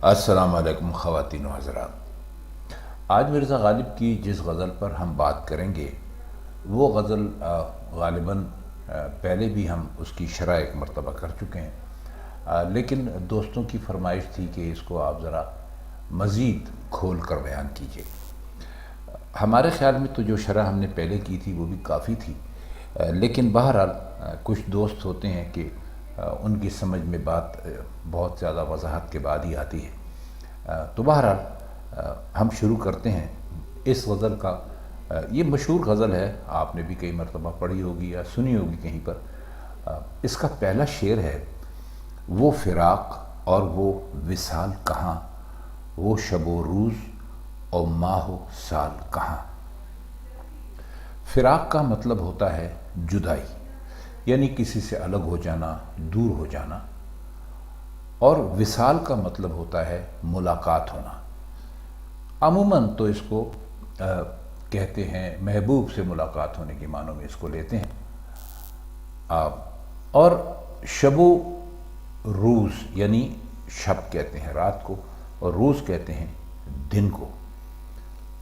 السلام علیکم خواتین و حضرات۔ آج مرزا غالب کی جس غزل پر ہم بات کریں گے وہ غزل غالباً پہلے بھی ہم اس کی شرح ایک مرتبہ کر چکے ہیں، لیکن دوستوں کی فرمائش تھی کہ اس کو آپ ذرا مزید کھول کر بیان کیجئے۔ ہمارے خیال میں تو جو شرح ہم نے پہلے کی تھی وہ بھی کافی تھی، لیکن بہرحال کچھ دوست ہوتے ہیں کہ ان کی سمجھ میں بات بہت زیادہ وضاحت کے بعد ہی آتی ہے۔ تو بہرحال ہم شروع کرتے ہیں اس غزل کا۔ یہ مشہور غزل ہے، آپ نے بھی کئی مرتبہ پڑھی ہوگی یا سنی ہوگی کہیں پر۔ اس کا پہلا شعر ہے: وہ فراق اور وہ وصال کہاں، وہ شب و روز اور ماہ و سال کہاں۔ فراق کا مطلب ہوتا ہے جدائی، یعنی کسی سے الگ ہو جانا، دور ہو جانا، اور وصال کا مطلب ہوتا ہے ملاقات ہونا۔ عموماً تو اس کو کہتے ہیں محبوب سے ملاقات ہونے کے معنوں میں اس کو لیتے ہیں۔ اور شب و روز یعنی شب کہتے ہیں رات کو، اور روز کہتے ہیں دن کو،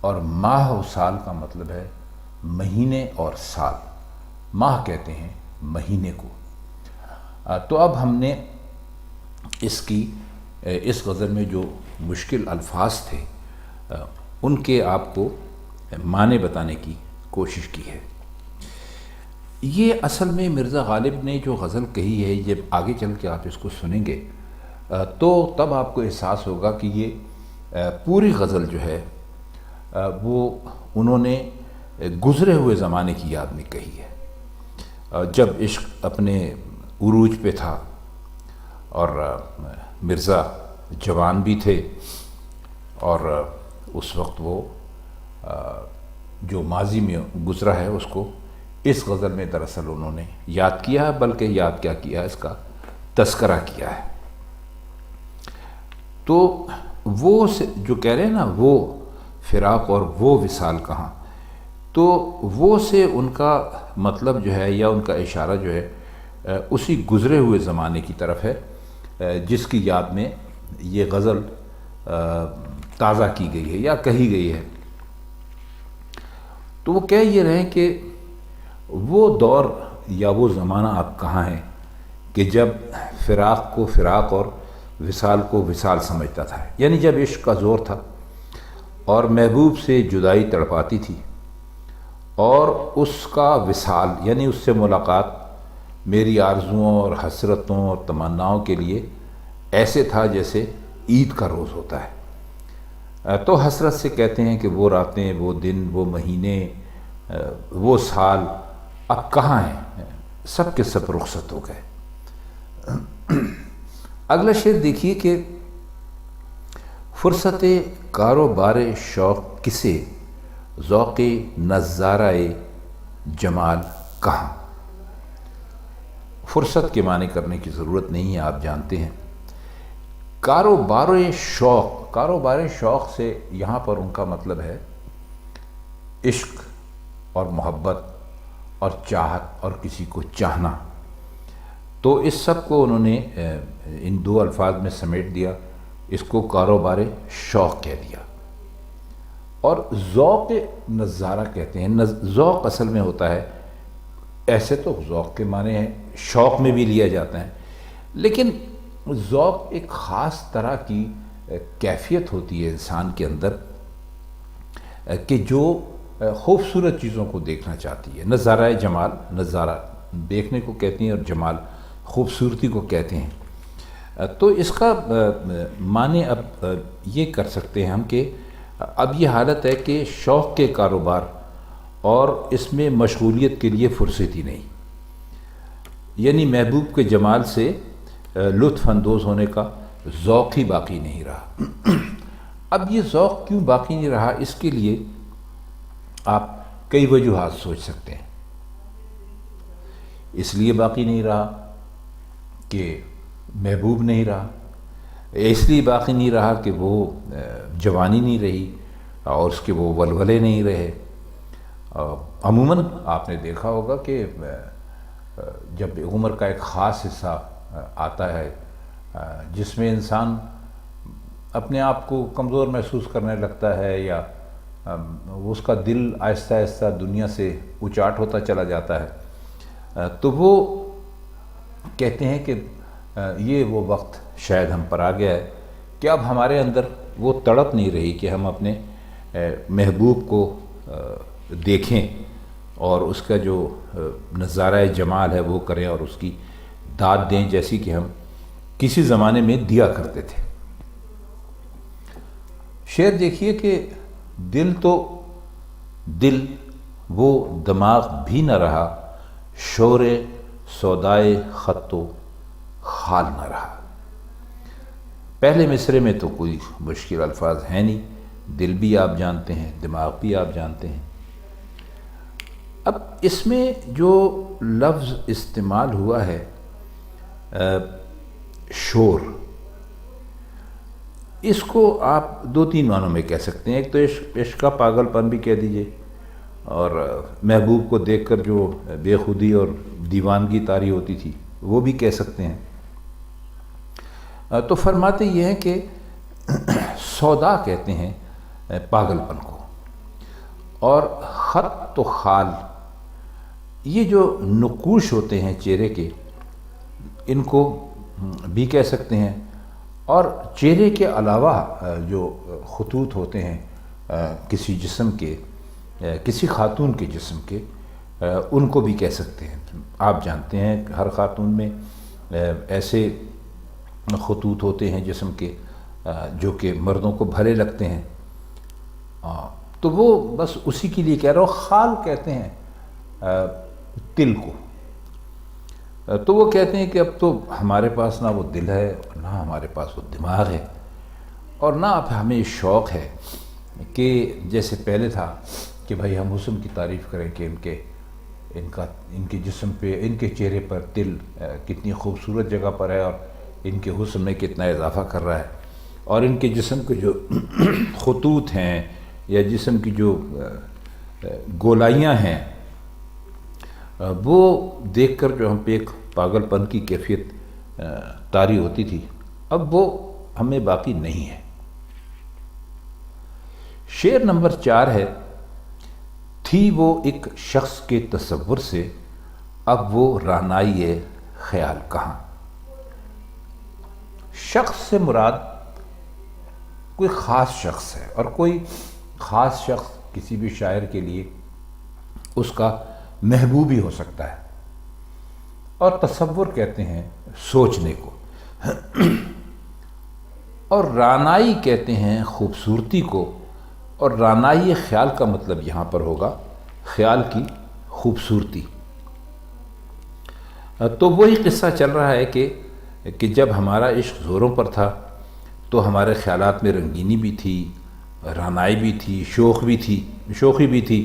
اور ماہ و سال کا مطلب ہے مہینے اور سال۔ ماہ کہتے ہیں مہینے کو۔ تو اب ہم نے اس غزل میں جو مشکل الفاظ تھے ان کے آپ کو معنی بتانے کی کوشش کی ہے۔ یہ اصل میں مرزا غالب نے جو غزل کہی ہے، جب آگے چل کے آپ اس کو سنیں گے تو تب آپ کو احساس ہوگا کہ یہ پوری غزل جو ہے وہ انہوں نے گزرے ہوئے زمانے کی یاد میں کہی ہے، جب عشق اپنے عروج پہ تھا اور مرزا جوان بھی تھے، اور اس وقت وہ جو ماضی میں گزرا ہے اس کو اس غزل میں دراصل انہوں نے یاد کیا ہے، بلکہ یاد کیا کیا ہے، اس کا تذکرہ کیا ہے۔ تو وہ جو کہہ رہے ہیں نا، وہ فراق اور وہ وصال کہاں، تو وہ سے ان کا مطلب جو ہے یا ان کا اشارہ جو ہے اسی گزرے ہوئے زمانے کی طرف ہے جس کی یاد میں یہ غزل تازہ کی گئی ہے یا کہی گئی ہے۔ تو وہ کہہ یہ رہے ہیں کہ وہ دور یا وہ زمانہ اب کہاں ہے کہ جب فراق کو فراق اور وصال کو وصال سمجھتا تھا، یعنی جب عشق کا زور تھا اور محبوب سے جدائی تڑپاتی تھی، اور اس کا وصال یعنی اس سے ملاقات میری آرزوؤں اور حسرتوں اور تمناؤں کے لیے ایسے تھا جیسے عید کا روز ہوتا ہے۔ تو حسرت سے کہتے ہیں کہ وہ راتیں، وہ دن، وہ مہینے، وہ سال اب کہاں ہیں، سب کے سب رخصت ہو گئے۔ اگلا شعر دیکھیے کہ فرصت کاروبار شوق کسے، ذوق نظارہ جمال کہاں۔ فرصت کے معنی کرنے کی ضرورت نہیں ہے، آپ جانتے ہیں۔ کاروبار شوق، کاروبار شوق سے یہاں پر ان کا مطلب ہے عشق اور محبت اور چاہت اور کسی کو چاہنا۔ تو اس سب کو انہوں نے ان دو الفاظ میں سمیٹ دیا، اس کو کاروبار شوق کہہ دیا۔ اور ذوق نظارہ کہتے ہیں۔ ذوق اصل میں ہوتا ہے، ایسے تو ذوق کے معنی ہیں شوق میں بھی لیا جاتا ہے، لیکن ذوق ایک خاص طرح کی کیفیت ہوتی ہے انسان کے اندر کہ جو خوبصورت چیزوں کو دیکھنا چاہتی ہے۔ نظارہ جمال، نظارہ دیکھنے کو کہتے ہیں اور جمال خوبصورتی کو کہتے ہیں۔ تو اس کا معنی اب یہ کر سکتے ہیں ہم کہ اب یہ حالت ہے کہ شوق کے کاروبار اور اس میں مشغولیت کے لیے فرصت ہی نہیں، یعنی محبوب کے جمال سے لطف اندوز ہونے کا ذوق ہی باقی نہیں رہا۔ اب یہ ذوق کیوں باقی نہیں رہا، اس کے لیے آپ کئی وجوہات سوچ سکتے ہیں۔ اس لیے باقی نہیں رہا کہ محبوب نہیں رہا، اس لیے باقی نہیں رہا کہ وہ جوانی نہیں رہی اور اس کے وہ ولولے نہیں رہے۔ عموماً آپ نے دیکھا ہوگا کہ جب عمر کا ایک خاص حصہ آتا ہے جس میں انسان اپنے آپ کو کمزور محسوس کرنے لگتا ہے یا اس کا دل آہستہ آہستہ دنیا سے اچاٹ ہوتا چلا جاتا ہے، تو وہ کہتے ہیں کہ یہ وہ وقت شاید ہم پر آ گیا ہے کہ اب ہمارے اندر وہ تڑپ نہیں رہی کہ ہم اپنے محبوب کو دیکھیں اور اس کا جو نظارہ جمال ہے وہ کریں اور اس کی داد دیں جیسی کہ ہم کسی زمانے میں دیا کرتے تھے۔ شعر دیکھیے کہ دل وہ دماغ بھی نہ رہا، شور سودائے خط و خال نہ رہا۔ پہلے مصرے میں تو کوئی مشکل الفاظ ہیں نہیں، دل بھی آپ جانتے ہیں، دماغ بھی آپ جانتے ہیں۔ اب اس میں جو لفظ استعمال ہوا ہے شور، اس کو آپ دو تین معنوں میں کہہ سکتے ہیں۔ ایک تو عشق کا پاگل پن بھی کہہ دیجئے، اور محبوب کو دیکھ کر جو بے خودی اور دیوانگی طاری ہوتی تھی وہ بھی کہہ سکتے ہیں۔ تو فرماتے یہ ہیں کہ سودا کہتے ہیں پاگل پن کو، اور خط و خال یہ جو نقوش ہوتے ہیں چہرے کے، ان کو بھی کہہ سکتے ہیں۔ اور چہرے کے علاوہ جو خطوط ہوتے ہیں کسی جسم کے، کسی خاتون کے جسم کے، ان کو بھی کہہ سکتے ہیں۔ آپ جانتے ہیں ہر خاتون میں ایسے خطوط ہوتے ہیں جسم کے جو کہ مردوں کو بھلے لگتے ہیں، تو وہ بس اسی کے لیے کہہ رہا ہوں۔ خال کہتے ہیں دل کو، تو وہ کہتے ہیں کہ اب تو ہمارے پاس نہ وہ دل ہے، نہ ہمارے پاس وہ دماغ ہے، اور نہ اب ہمیں شوق ہے کہ جیسے پہلے تھا کہ بھائی ہم حسن کی تعریف کریں کہ ان کے جسم پہ، ان کے چہرے پر دل کتنی خوبصورت جگہ پر ہے اور ان کے حسن میں کتنا اضافہ کر رہا ہے، اور ان کے جسم کے جو خطوط ہیں یا جسم کی جو گولائیاں ہیں وہ دیکھ کر جو ہم پہ ایک پاگل پن کی کیفیت طاری ہوتی تھی، اب وہ ہمیں باقی نہیں ہے۔ شعر نمبر 4 ہے، تھی وہ ایک شخص کے تصور سے، اب وہ رعنائی خیال کہاں۔ شخص سے مراد کوئی خاص شخص ہے، اور کوئی خاص شخص کسی بھی شاعر کے لیے اس کا محبوب ہی ہو سکتا ہے، اور تصور کہتے ہیں سوچنے کو، اور رعنائی کہتے ہیں خوبصورتی کو، اور رعنائی خیال کا مطلب یہاں پر ہوگا خیال کی خوبصورتی۔ تو وہی قصہ چل رہا ہے کہ جب ہمارا عشق زوروں پر تھا تو ہمارے خیالات میں رنگینی بھی تھی، رعنائی بھی تھی، شوخی بھی تھی۔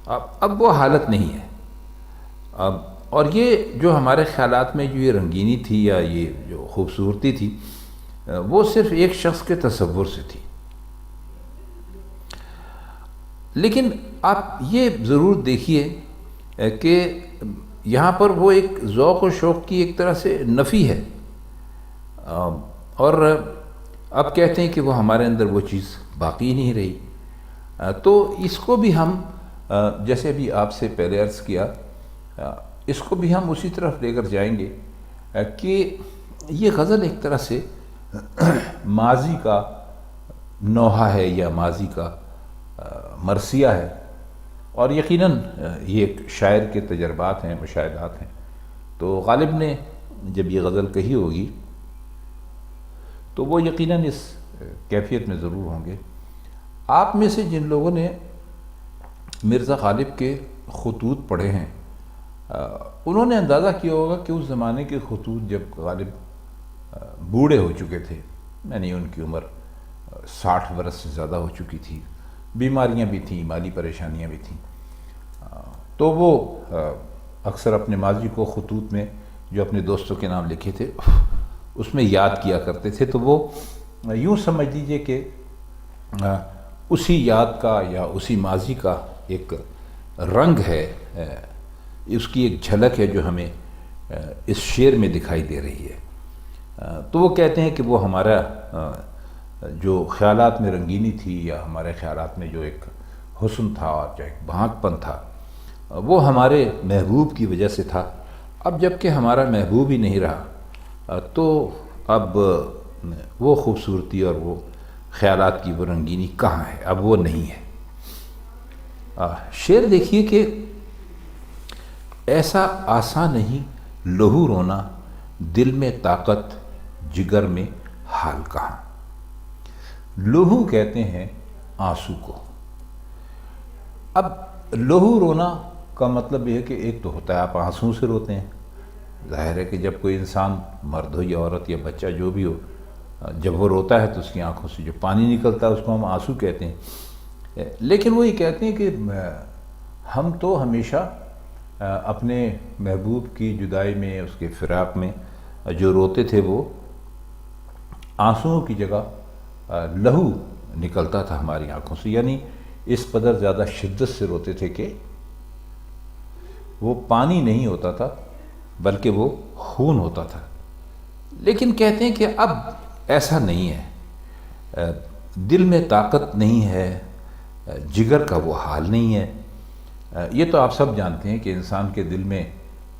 اب وہ حالت نہیں ہے۔ اور یہ جو ہمارے خیالات میں جو یہ رنگینی تھی یا یہ جو خوبصورتی تھی وہ صرف ایک شخص کے تصور سے تھی۔ لیکن آپ یہ ضرور دیکھیے کہ یہاں پر وہ ایک ذوق و شوق کی ایک طرح سے نفی ہے، اور اب کہتے ہیں کہ وہ ہمارے اندر وہ چیز باقی نہیں رہی۔ تو اس کو بھی ہم جیسے ابھی آپ سے پہلے عرض کیا، اس کو بھی ہم اسی طرف لے کر جائیں گے کہ یہ غزل ایک طرح سے ماضی کا نوحہ ہے یا ماضی کا مرثیہ ہے، اور یقیناً یہ ایک شاعر کے تجربات ہیں، مشاہدات ہیں۔ تو غالب نے جب یہ غزل کہی ہوگی تو وہ یقیناً اس کیفیت میں ضرور ہوں گے۔ آپ میں سے جن لوگوں نے مرزا غالب کے خطوط پڑھے ہیں انہوں نے اندازہ کیا ہوگا کہ اس زمانے کے خطوط جب غالب بوڑھے ہو چکے تھے، یعنی ان کی عمر 60 برس سے زیادہ ہو چکی تھی، بیماریاں بھی تھیں، مالی پریشانیاں بھی تھیں، تو وہ اکثر اپنے ماضی کو خطوط میں جو اپنے دوستوں کے نام لکھے تھے اس میں یاد کیا کرتے تھے۔ تو وہ یوں سمجھ لیجئے کہ اسی یاد کا یا اسی ماضی کا ایک رنگ ہے، اس کی ایک جھلک ہے جو ہمیں اس شعر میں دکھائی دے رہی ہے۔ تو وہ کہتے ہیں کہ وہ ہمارا جو خیالات میں رنگینی تھی یا ہمارے خیالات میں جو ایک حسن تھا اور جو ایک بھانک پن تھا وہ ہمارے محبوب کی وجہ سے تھا۔ اب جب کہ ہمارا محبوب ہی نہیں رہا تو اب وہ خوبصورتی اور وہ خیالات کی وہ رنگینی کہاں ہے؟ اب وہ نہیں ہے۔ شعر دیکھیے کہ ایسا آسان نہیں لہو رونا، دل میں طاقت جگر میں حال کہاں۔ لہو کہتے ہیں آنسو کو۔ اب لہو رونا کا مطلب یہ ہے کہ ایک تو ہوتا ہے آپ آنسو سے روتے ہیں، ظاہر ہے کہ جب کوئی انسان مرد ہو یا عورت یا بچہ جو بھی ہو، جب وہ روتا ہے تو اس کی آنکھوں سے جو پانی نکلتا ہے اس کو ہم آنسو کہتے ہیں۔ لیکن وہ یہ کہتے ہیں کہ ہم تو ہمیشہ اپنے محبوب کی جدائی میں، اس کے فراق میں جو روتے تھے وہ آنسوؤں کی جگہ لہو نکلتا تھا ہماری آنکھوں سے، یعنی اس قدر زیادہ شدت سے روتے تھے کہ وہ پانی نہیں ہوتا تھا بلکہ وہ خون ہوتا تھا۔ لیکن کہتے ہیں کہ اب ایسا نہیں ہے، دل میں طاقت نہیں ہے، جگر کا وہ حال نہیں ہے۔ یہ تو آپ سب جانتے ہیں کہ انسان کے دل میں،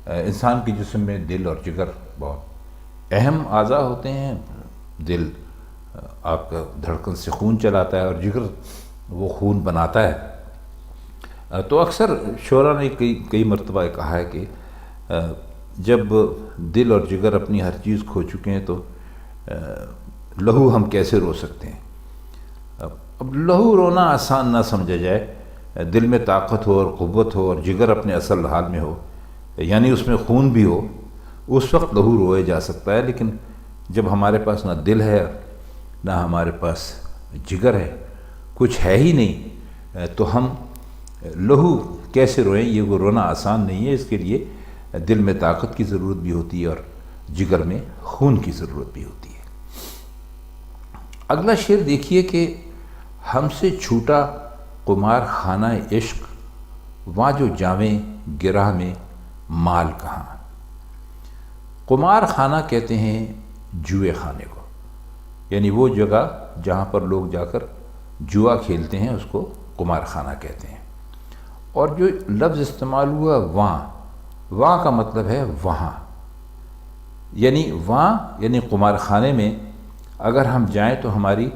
انسان کے جسم میں دل اور جگر بہت اہم اعضاء ہوتے ہیں۔ دل آپ کا دھڑکن سے خون چلاتا ہے اور جگر وہ خون بناتا ہے۔ تو اکثر شعراء نے کئی مرتبہ کہا ہے کہ جب دل اور جگر اپنی ہر چیز کھو چکے ہیں تو لہو ہم کیسے رو سکتے ہیں۔ اب لہو رونا آسان نہ سمجھا جائے، دل میں طاقت ہو اور قوت ہو اور جگر اپنے اصل حال میں ہو، یعنی اس میں خون بھی ہو، اس وقت لہو روئے جا سکتا ہے۔ لیکن جب ہمارے پاس نہ دل ہے نہ ہمارے پاس جگر ہے، کچھ ہے ہی نہیں، تو ہم لہو کیسے روئیں؟ یہ وہ رونا آسان نہیں ہے، اس کے لیے دل میں طاقت کی ضرورت بھی ہوتی ہے اور جگر میں خون کی ضرورت بھی ہوتی ہے۔ اگلا شعر دیکھیے کہ ہم سے چھوٹا قمار خانہ عشق، وہاں جو جاویں گرہ میں مال کہاں۔ قمار خانہ کہتے ہیں جوئے خانے کو، یعنی وہ جگہ جہاں پر لوگ جا کر جوا کھیلتے ہیں اس کو قمار خانہ کہتے ہیں۔ اور جو لفظ استعمال ہوا وہاں کا مطلب ہے وہاں، یعنی وہاں یعنی قمار خانے میں اگر ہم جائیں تو ہماری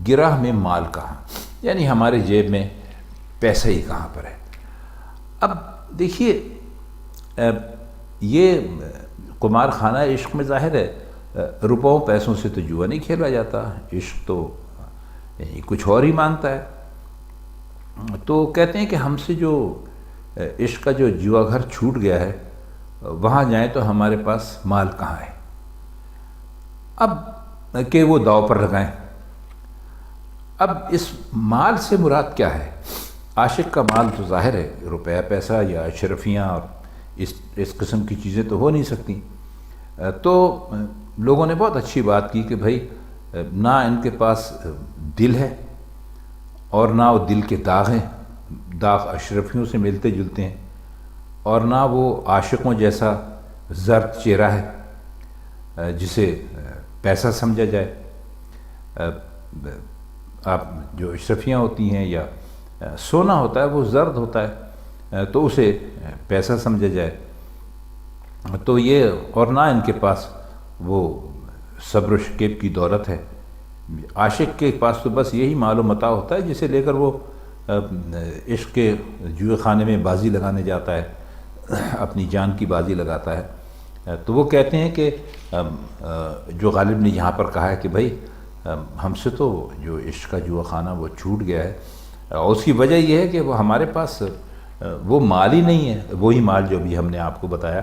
گرہ میں مال کہاں، یعنی ہمارے جیب میں پیسہ ہی کہاں پر ہے۔ اب دیکھیے یہ قمار خانہ عشق میں ظاہر ہے روپوں پیسوں سے تو جوا نہیں کھیلا جاتا، عشق تو کچھ اور ہی مانتا ہے۔ تو کہتے ہیں کہ ہم سے جو عشق کا جو جوا گھر چھوٹ گیا ہے، وہاں جائیں تو ہمارے پاس مال کہاں ہے۔ اب کہ وہ داؤ پر لگائیں۔ اب اس مال سے مراد کیا ہے؟ عاشق کا مال تو ظاہر ہے روپیہ پیسہ یا اشرفیاں اور اس قسم کی چیزیں تو ہو نہیں سکتی۔ تو لوگوں نے بہت اچھی بات کی کہ بھائی نہ ان کے پاس دل ہے اور نہ وہ دل کے داغ ہیں، داغ اشرفیوں سے ملتے جلتے ہیں، اور نہ وہ عاشقوں جیسا زرد چہرہ ہے جسے پیسہ سمجھا جائے۔ آپ جو اشرفیاں ہوتی ہیں یا سونا ہوتا ہے وہ زرد ہوتا ہے تو اسے پیسہ سمجھا جائے۔ تو یہ اور نہ ان کے پاس وہ صبر و شکیب کی دولت ہے۔ عاشق کے پاس تو بس یہی مال و متاع ہوتا ہے جسے لے کر وہ عشق کے جوئے خانے میں بازی لگانے جاتا ہے، اپنی جان کی بازی لگاتا ہے۔ تو وہ کہتے ہیں کہ جو غالب نے یہاں پر کہا ہے کہ بھائی ہم سے تو جو عشق کا جوا خانہ وہ چھوٹ گیا ہے، اور اس کی وجہ یہ ہے کہ وہ ہمارے پاس وہ مال ہی نہیں ہے، وہی مال جو بھی ہم نے آپ کو بتایا،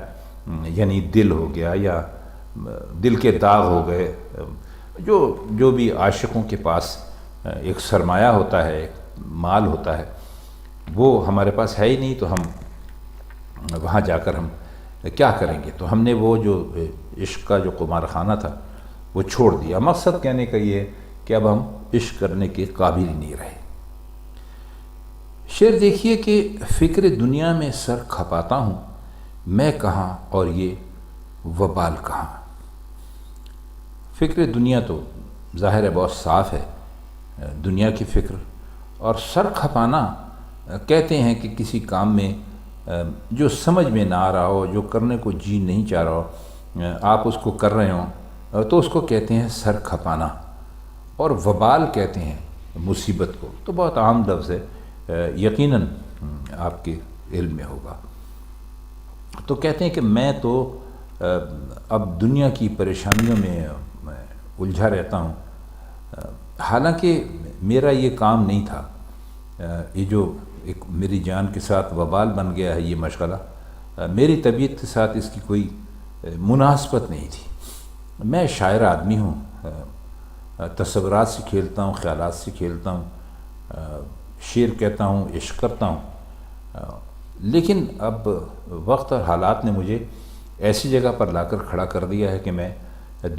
یعنی دل ہو گیا یا دل کے داغ ہو گئے، جو بھی عاشقوں کے پاس ایک سرمایہ ہوتا ہے، ایک مال ہوتا ہے، وہ ہمارے پاس ہے ہی نہیں، تو ہم وہاں جا کر ہم کیا کریں گے؟ تو ہم نے وہ جو عشق کا جو قمار خانہ تھا وہ چھوڑ دیا۔ مقصد کہنے کا یہ ہے کہ اب ہم عشق کرنے کے قابل ہی نہیں رہے۔ شعر دیکھیے کہ فکر دنیا میں سر کھپاتا ہوں، میں کہاں اور یہ وبال کہاں۔ فکر دنیا تو ظاہر ہے بہت صاف ہے، دنیا کی فکر، اور سر کھپانا کہتے ہیں کہ کسی کام میں جو سمجھ میں نہ آ رہا ہو، جو کرنے کو جی نہیں چاہ رہا ہو، آپ اس کو کر رہے ہوں تو اس کو کہتے ہیں سر کھپانا، اور وبال کہتے ہیں مصیبت کو۔ تو بہت عام لفظ ہے، یقیناً آپ کے علم میں ہوگا۔ تو کہتے ہیں کہ میں تو اب دنیا کی پریشانیوں میں الجھا رہتا ہوں، حالانکہ میرا یہ کام نہیں تھا، یہ جو ایک میری جان کے ساتھ وبال بن گیا ہے یہ مشغلہ، میری طبیعت کے ساتھ اس کی کوئی مناسبت نہیں تھی۔ میں شاعر آدمی ہوں، تصورات سے کھیلتا ہوں، خیالات سے کھیلتا ہوں، شعر کہتا ہوں، عشق کرتا ہوں، لیکن اب وقت اور حالات نے مجھے ایسی جگہ پر لا کر کھڑا کر دیا ہے کہ میں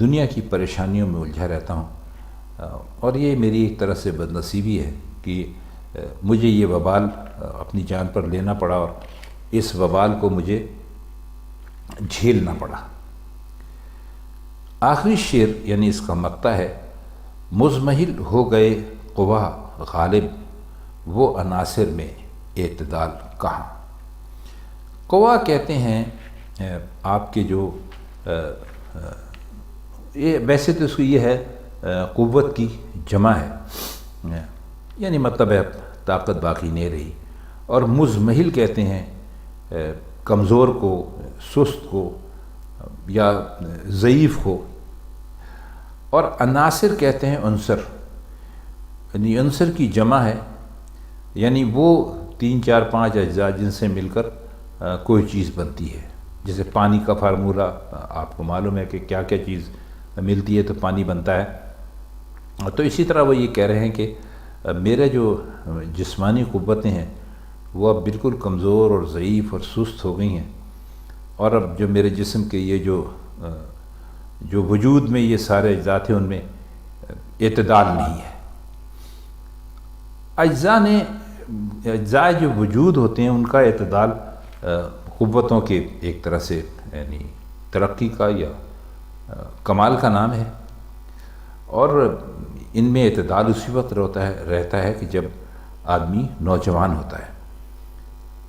دنیا کی پریشانیوں میں الجھا رہتا ہوں، اور یہ میری ایک طرح سے بد نصیبی ہے کہ مجھے یہ وبال اپنی جان پر لینا پڑا، اور اس وبال کو مجھے جھیلنا پڑا۔ آخری شعر یعنی اس کا مقطع ہے: مزمحل ہو گئے قوا غالب، وہ عناصر میں اعتدال کہاں۔ قوا کہتے ہیں آپ کے جو یہ ویسے تو اس کو یہ ہے قوت کی جمع ہے، یعنی مطلب ہے طاقت باقی نہیں رہی، اور مزمحل کہتے ہیں کمزور کو، سست کو، یا ضعیف کو، اور عناصر کہتے ہیں عنصر، یعنی عنصر کی جمع ہے، یعنی وہ 3 4 5 اجزاء جن سے مل کر کوئی چیز بنتی ہے۔ جیسے پانی کا فارمولہ آپ کو معلوم ہے کہ کیا کیا چیز ملتی ہے تو پانی بنتا ہے، تو اسی طرح وہ یہ کہہ رہے ہیں کہ میرے جو جسمانی قوتیں ہیں وہ اب بالکل کمزور اور ضعیف اور سست ہو گئی ہیں، اور اب جو میرے جسم کے یہ جو وجود میں یہ سارے اجزاء تھے ان میں اعتدال نہیں ہے۔ اجزاء جو وجود ہوتے ہیں ان کا اعتدال قوتوں کے ایک طرح سے یعنی ترقی کا یا کمال کا نام ہے، اور ان میں اعتدال اسی وقت رہتا ہے کہ جب آدمی نوجوان ہوتا ہے،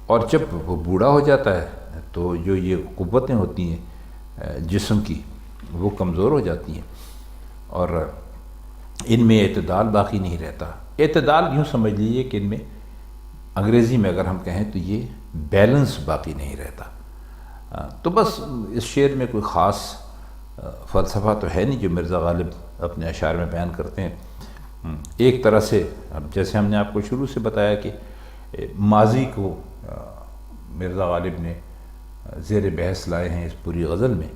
اور جب وہ بوڑھا ہو جاتا ہے تو جو یہ قوتیں ہوتی ہیں جسم کی وہ کمزور ہو جاتی ہیں، اور ان میں اعتدال باقی نہیں رہتا۔ اعتدال یوں سمجھ لیجیے کہ ان میں انگریزی میں اگر ہم کہیں تو یہ بیلنس باقی نہیں رہتا۔ تو بس اس شعر میں کوئی خاص فلسفہ تو ہے نہیں جو مرزا غالب اپنے اشعار میں بیان کرتے ہیں۔ ایک طرح سے اب جیسے ہم نے آپ کو شروع سے بتایا کہ ماضی کو مرزا غالب نے زیر بحث لائے ہیں اس پوری غزل میں،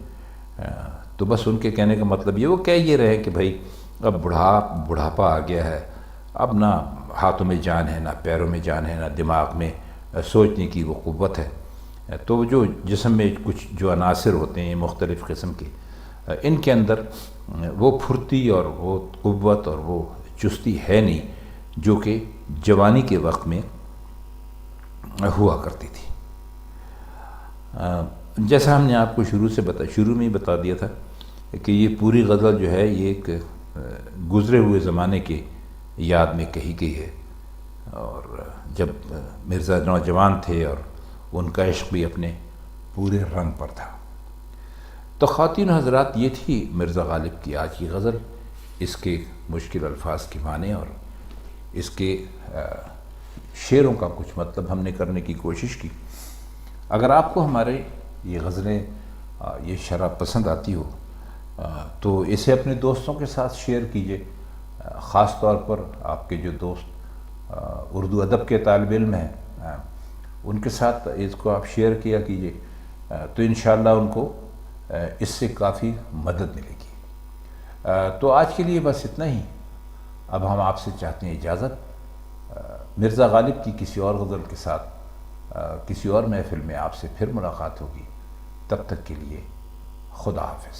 تو بس ان کے کہنے کا مطلب یہ وہ کہہ یہ رہے کہ بھائی اب بڑھاپا آ گیا ہے، اب نہ ہاتھوں میں جان ہے، نہ پیروں میں جان ہے، نہ دماغ میں سوچنے کی وہ قوت ہے، تو جو جسم میں کچھ جو عناصر ہوتے ہیں مختلف قسم کے، ان کے اندر وہ پھرتی اور وہ قوت اور وہ چستی ہے نہیں جو کہ جوانی کے وقت میں ہوا کرتی تھی۔ جیسا ہم نے آپ کو شروع میں ہی بتا دیا تھا کہ یہ پوری غزل جو ہے یہ ایک گزرے ہوئے زمانے کے یاد میں کہی گئی ہے، اور جب مرزا نوجوان تھے اور ان کا عشق بھی اپنے پورے رنگ پر تھا۔ تو خواتین و حضرات، یہ تھی مرزا غالب کی آج کی غزل، اس کے مشکل الفاظ کے معنی اور اس کے شعروں کا کچھ مطلب ہم نے کرنے کی کوشش کی۔ اگر آپ کو ہمارے یہ غزلیں یہ شرح پسند آتی ہو تو اسے اپنے دوستوں کے ساتھ شیئر کیجئے، خاص طور پر آپ کے جو دوست اردو ادب کے طالب علم ہیں ان کے ساتھ اس کو آپ شیئر کیا کیجئے، تو انشاءاللہ ان کو اس سے کافی مدد ملے گی۔ تو آج کے لیے بس اتنا ہی۔ اب ہم آپ سے چاہتے ہیں اجازت۔ مرزا غالب کی کسی اور غزل کے ساتھ کسی اور محفل میں آپ سے پھر ملاقات ہوگی۔ تب تک کے لیے خدا حافظ۔